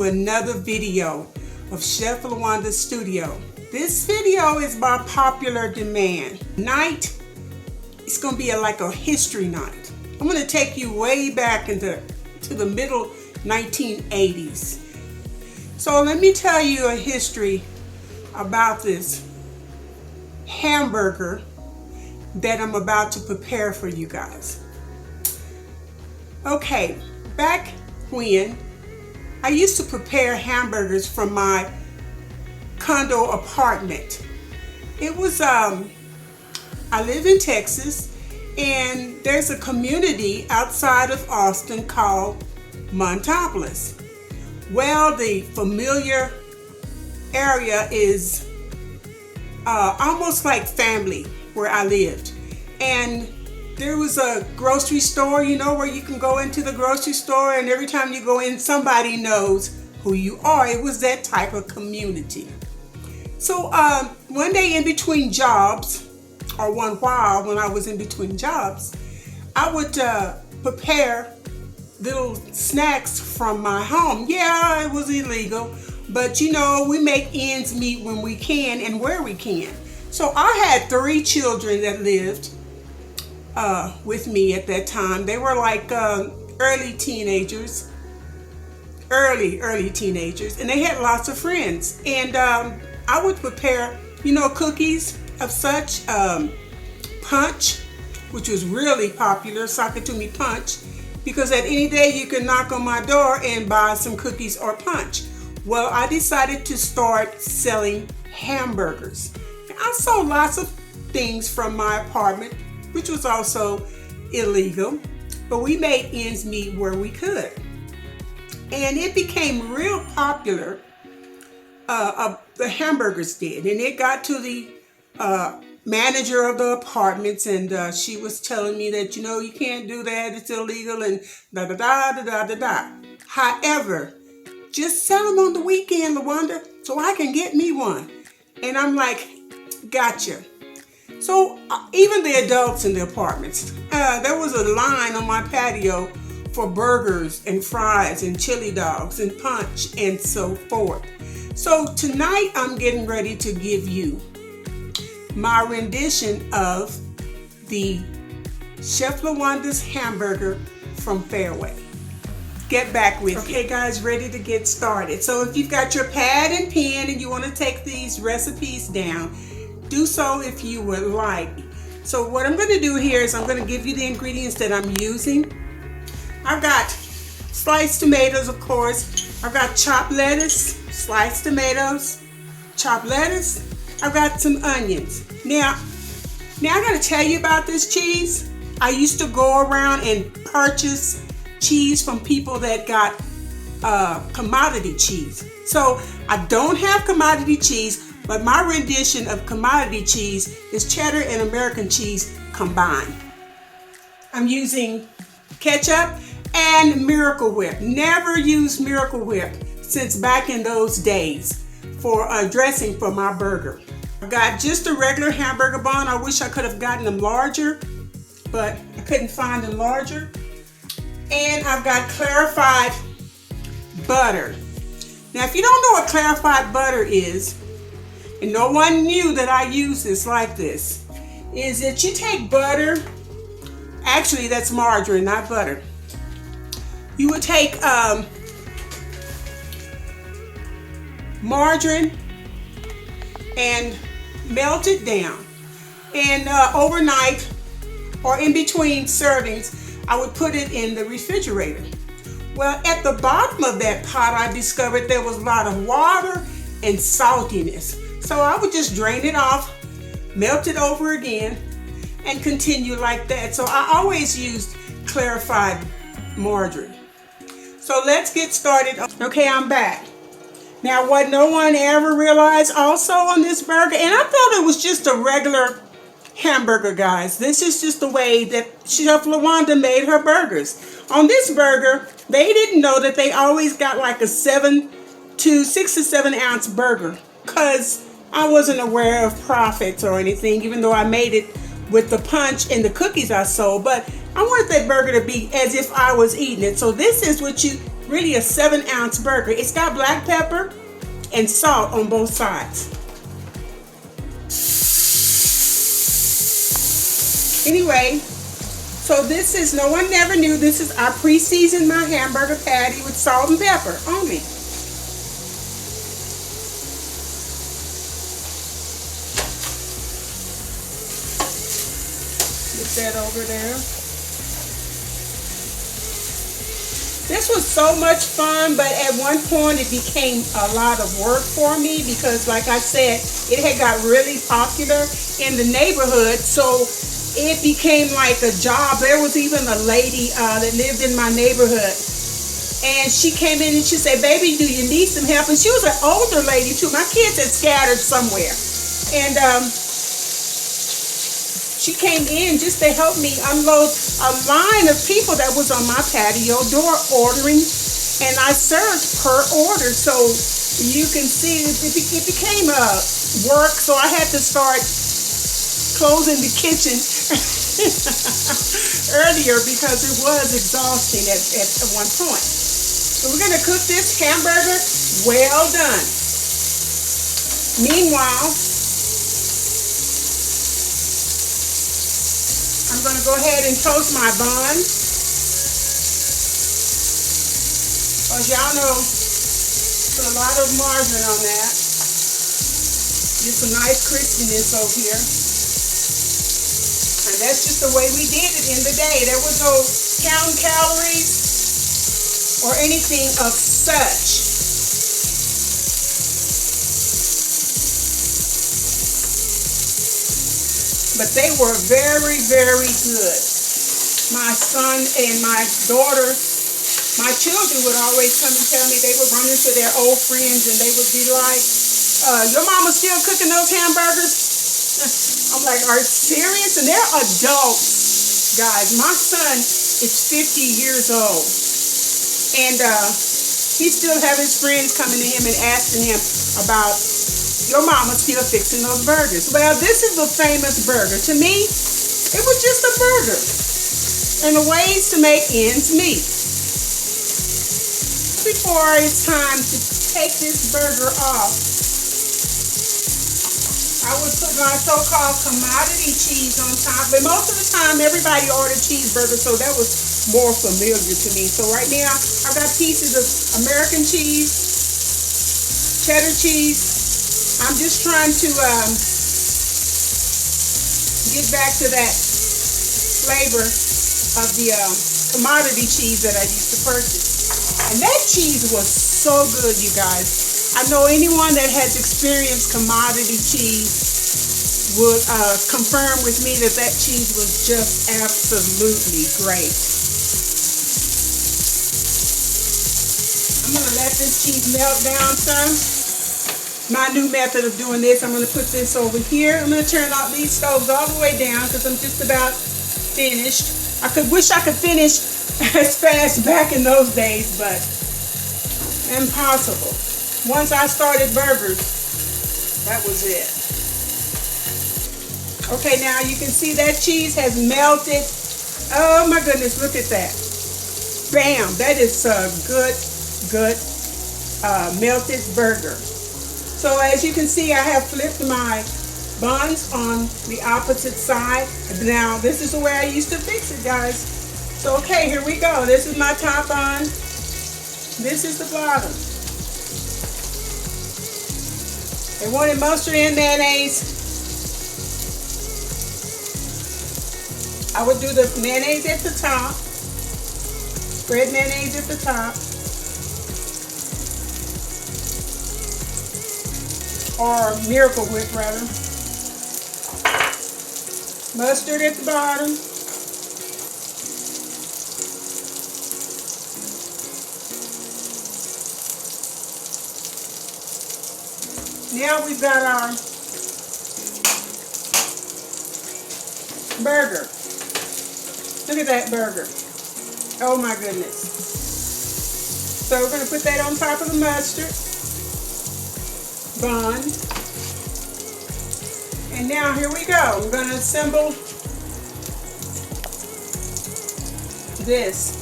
to another video of Chef LaWanda's studio. This video is by popular demand. Tonight, it's going to be like a history night. I'm going to take you way back to the middle 1980s. So let me tell you a history about this hamburger that I'm about to prepare for you guys. Okay, back when I used to prepare hamburgers from my condo apartment. It was, I live in Texas, and there's a community outside of Austin called Montopolis. Well, the familiar area is almost like family where I lived. And there was a grocery store, you know, where you can go into the grocery store and every time you go in, somebody knows who you are. It was that type of community. So one day in between jobs, or one while when I was in between jobs, I would prepare little snacks from my home. Yeah, it was illegal, but you know, we make ends meet when we can and where we can. So I had 3 children that lived with me at that time. They were like early teenagers, and they had lots of friends. And I would prepare, you know, cookies of such, punch, which was really popular, Sakatumi punch, because at any day you can knock on my door and buy some cookies or punch. Well, I decided to start selling hamburgers. And I sold lots of things from my apartment, which was also illegal, but we made ends meet where we could. And it became real popular, the hamburgers did, and it got to the manager of the apartments, and she was telling me that, you know, you can't do that, it's illegal, and da da da da da da da. However, just sell them on the weekend, LaWanda, so I can get me one. And I'm like, gotcha. So even the adults in the apartments, there was a line on my patio for burgers and fries and chili dogs and punch and so forth. So tonight I'm getting ready to give you my rendition of the Chef LaWanda's hamburger from Fairway. Get back with you. Okay guys, ready to get started. So if you've got your pad and pen and you want to take these recipes down, do so if you would like. So what I'm going to do here is I'm going to give you the ingredients that I'm using. I've got sliced tomatoes, of course. I've got chopped lettuce, sliced tomatoes, chopped lettuce. I've got some onions. Now I got to tell you about this cheese. I used to go around and purchase cheese from people that got commodity cheese. So I don't have commodity cheese, but my rendition of commodity cheese is cheddar and American cheese combined. I'm using ketchup and Miracle Whip. Never used Miracle Whip since back in those days for dressing for my burger. I've got just a regular hamburger bun. I wish I could have gotten them larger, but I couldn't find them larger. And I've got clarified butter. Now, if you don't know what clarified butter is, and no one knew that I use this like this, is that you take butter, actually that's margarine, not butter. You would take margarine and melt it down. And overnight, or in between servings, I would put it in the refrigerator. Well, at the bottom of that pot, I discovered there was a lot of water and saltiness. So I would just drain it off, melt it over again, and continue like that. So I always used clarified margarine. So let's get started. Okay, I'm back. Now, what no one ever realized also on this burger, and I thought it was just a regular hamburger, guys. This is just the way that Chef LaWanda made her burgers. On this burger, they didn't know that they always got like a 6 to 7 ounce burger, because I wasn't aware of profits or anything, even though I made it with the punch and the cookies I sold. But I wanted that burger to be as if I was eating it. So this is what you really a 7-ounce burger. It's got black pepper and salt on both sides. Anyway, so this is, no one never knew, this is, I pre-seasoned my hamburger patty with salt and pepper only. Get that over there. This was so much fun, but at one point it became a lot of work for me because, like I said, it had got really popular in the neighborhood, so it became like a job. There was even a lady that lived in my neighborhood, and she came in and she said, "Baby, do you need some help?" And she was an older lady too. My kids had scattered somewhere, and she came in just to help me unload a line of people that was on my patio door ordering, and I served per order. So you can see it became work, so I had to start closing the kitchen earlier because it was exhausting at one point. So we're going to cook this hamburger well done. Meanwhile, I'm going to go ahead and toast my bun. Because y'all know put a lot of margarine on that. Get some nice crispiness over here. And that's just the way we did it in the day. There was no counting calories or anything of such. But they were very, very good. My son and my daughter, my children would always come and tell me they would run into their old friends and they would be like, "Your mama's still cooking those hamburgers?" I'm like, "Are you serious?" And they're adults, guys. My son is 50 years old. And he still have his friends coming to him and asking him about, "Your mama still fixing those burgers?" Well, this is a famous burger. To me, it was just a burger. And the ways to make ends meet. Before it's time to take this burger off, I would put my so-called commodity cheese on top. But most of the time, everybody ordered cheeseburgers, so that was more familiar to me. So right now, I've got pieces of American cheese, cheddar cheese. I'm just trying to get back to that flavor of the commodity cheese that I used to purchase. And that cheese was so good, you guys. I know anyone that has experienced commodity cheese would confirm with me that that cheese was just absolutely great. I'm going to let this cheese melt down some. My new method of doing this, I'm going to put this over here. I'm going to turn off these stoves all the way down because I'm just about finished. I wish I could finish as fast back in those days, but impossible. Once I started burgers, that was it. Okay, now you can see that cheese has melted. Oh my goodness, look at that. Bam, that is a good melted burger. So as you can see, I have flipped my buns on the opposite side. Now, this is the way I used to fix it, guys. So, okay, here we go. This is my top bun. This is the bottom. They wanted mustard and mayonnaise. I would do the mayonnaise at the top. Spread mayonnaise at the top. Or Miracle Whip, rather. Mustard at the bottom. Now we've got our burger. Look at that burger. Oh my goodness. So we're going to put that on top of the mustard bun. And now here we go. We're going to assemble this.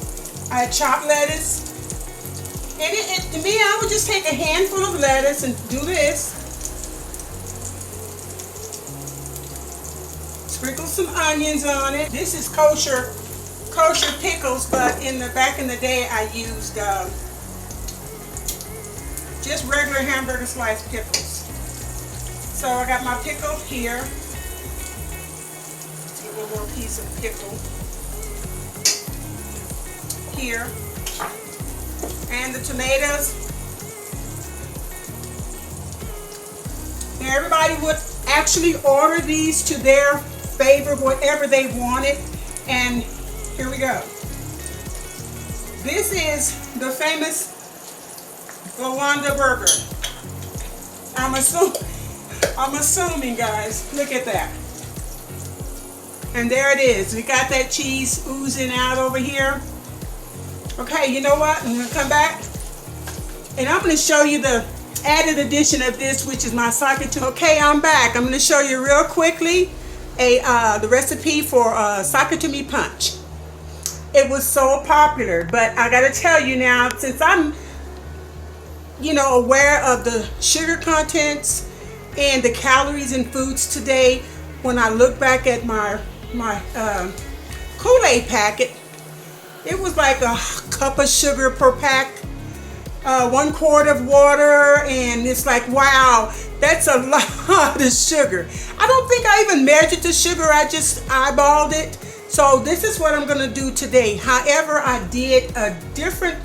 I had chopped lettuce, And to me, I would just take a handful of lettuce and do this. Sprinkle some onions on it. This is kosher pickles, but back in the day, I used just regular hamburger slice pickles. So I got my pickle here. Let's get one more piece of pickle here. And the tomatoes. Now everybody would actually order these to their favor, whatever they wanted. And here we go. This is the famous LaWanda burger. I'm assuming, guys. Look at that. And there it is. We got that cheese oozing out over here. Okay, you know what? I'm going to come back and I'm going to show you the added addition of this, which is my socket tuna. Okay, I'm back. I'm going to show you real quickly the recipe for socket tuna punch. It was so popular, but I got to tell you now, since I'm aware of the sugar contents and the calories in foods today, when I look back at my Kool-Aid packet, it was like a cup of sugar per pack, 1 quart of water, and it's like, wow, that's a lot of sugar. I don't think I even measured the sugar, I just eyeballed it. So this is what I'm going to do today. However, I did a different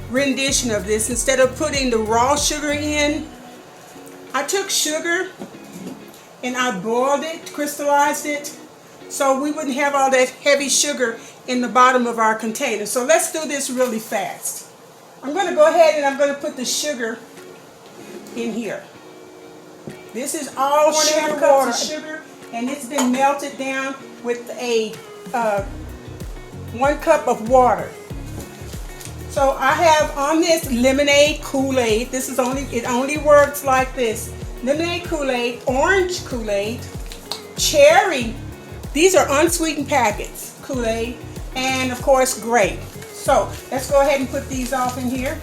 rendition of this. Instead of putting the raw sugar in, I took sugar and I boiled it, crystallized it, so we wouldn't have all that heavy sugar in the bottom of our container. So let's do this really fast. I'm going to go ahead and I'm going to put the sugar in here. This is all sugar water, and it's been melted down with a 1 cup of water. So I have on this lemonade Kool-Aid. It only works like this. Lemonade Kool-Aid, orange Kool-Aid, cherry. These are unsweetened packets, Kool-Aid, and of course grape. So let's go ahead and put these off in here.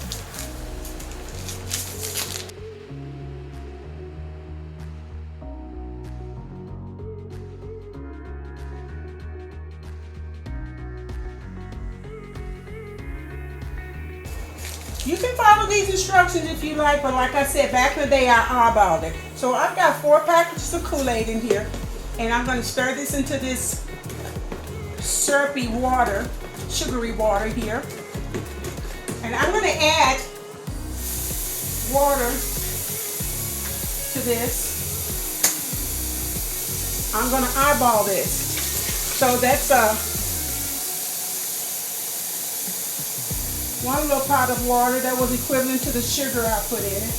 You can follow these instructions if you like, but like I said, back in the day I eyeballed it. So I've got 4 packages of Kool-Aid in here, and I'm going to stir this into this syrupy water, sugary water here. And I'm going to add water to this. I'm going to eyeball this. So that's 1 little pot of water that was equivalent to the sugar I put in it.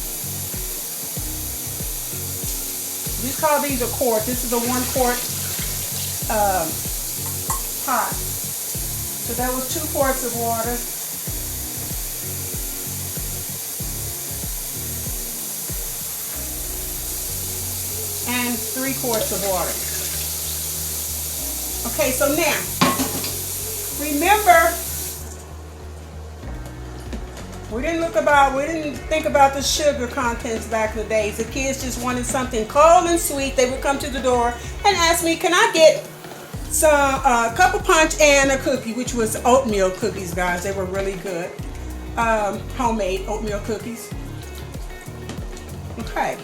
We call these a quart. This is a 1 quart pot. So that was 2 quarts of water. And 3 quarts of water. Okay, so now, remember, we didn't think about the sugar contents back in the days. The kids just wanted something cold and sweet. They would come to the door and ask me, can I get a cup of punch and a cookie, which was oatmeal cookies, guys. They were really good. Homemade oatmeal cookies. Okay.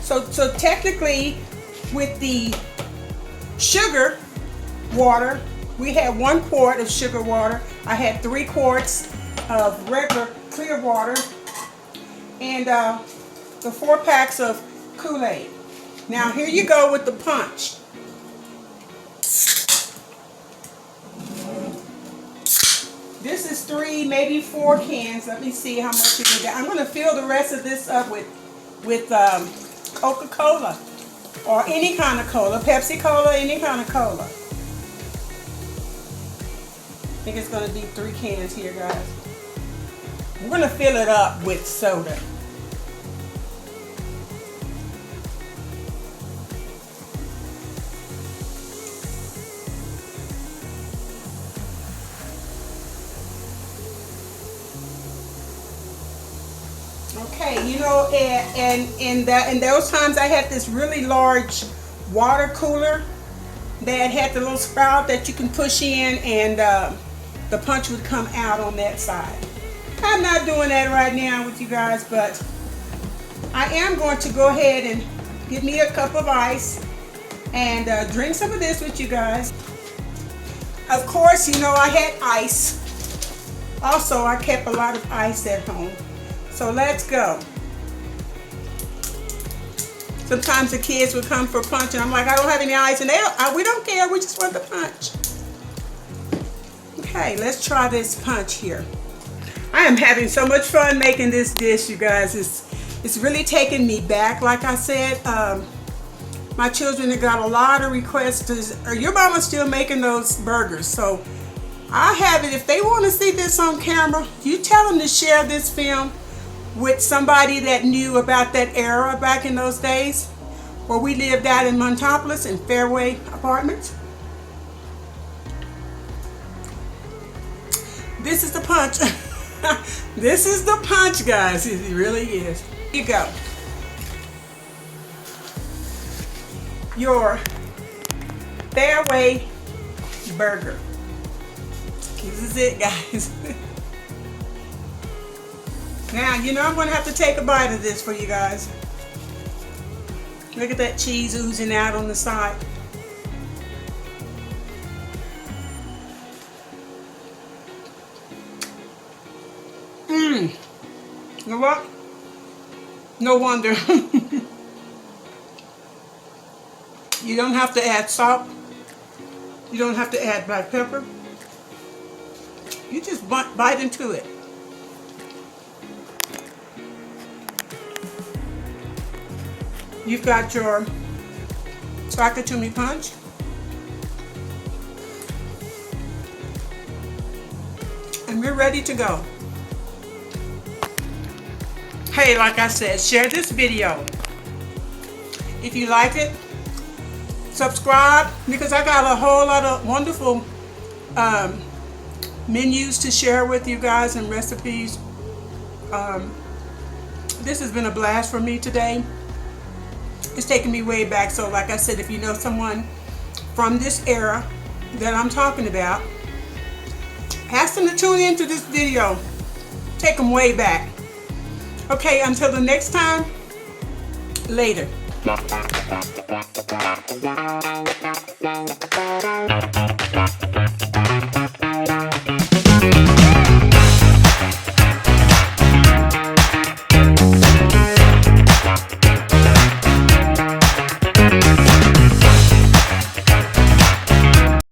So technically, with the sugar water, we had 1 quart of sugar water. I had 3 quarts of regular clear water, and the 4 packs of Kool-Aid. Now here you go with the punch. This is 3, maybe 4 cans. Let me see how much you get. I'm going to fill the rest of this up with Coca-Cola or any kind of cola, Pepsi Cola, any kind of cola. I think it's going to be 3 cans here, guys. We're going to fill it up with soda. you know, and in those times I had this really large water cooler that had the little spout that you can push in, and the punch would come out on that side. I'm not doing that right now with you guys, but I am going to go ahead and get me a cup of ice and drink some of this with you guys. Of course, you know, I had ice. Also, I kept a lot of ice at home. So let's go. Sometimes the kids would come for punch, and I'm like, I don't have any ice, and we don't care, we just want the punch. Okay, let's try this punch here. I am having so much fun making this dish, you guys. It's really taking me back. Like I said, my children have got a lot of requests to, your mama's still making those burgers. So I have it. If they want to see this on camera, you tell them to share this film with somebody that knew about that era back in those days, where we lived out in Montopolis in Fairway apartments. This is the punch. This is the punch, guys. It really is. Here you go. Your Fairway burger. This is it, guys. Now, you know I'm going to have to take a bite of this for you guys. Look at that cheese oozing out on the side. You know what? No wonder. You don't have to add salt. You don't have to add black pepper. You just bite into it. You've got your Sakatumi punch. And we're ready to go. Hey, like I said, share this video. If you like it, subscribe, because I got a whole lot of wonderful menus to share with you guys and recipes. This has been a blast for me today. It's taken me way back. So like I said, if you know someone from this era that I'm talking about, ask them to tune into this video. Take them way back. Okay, until the next time, later.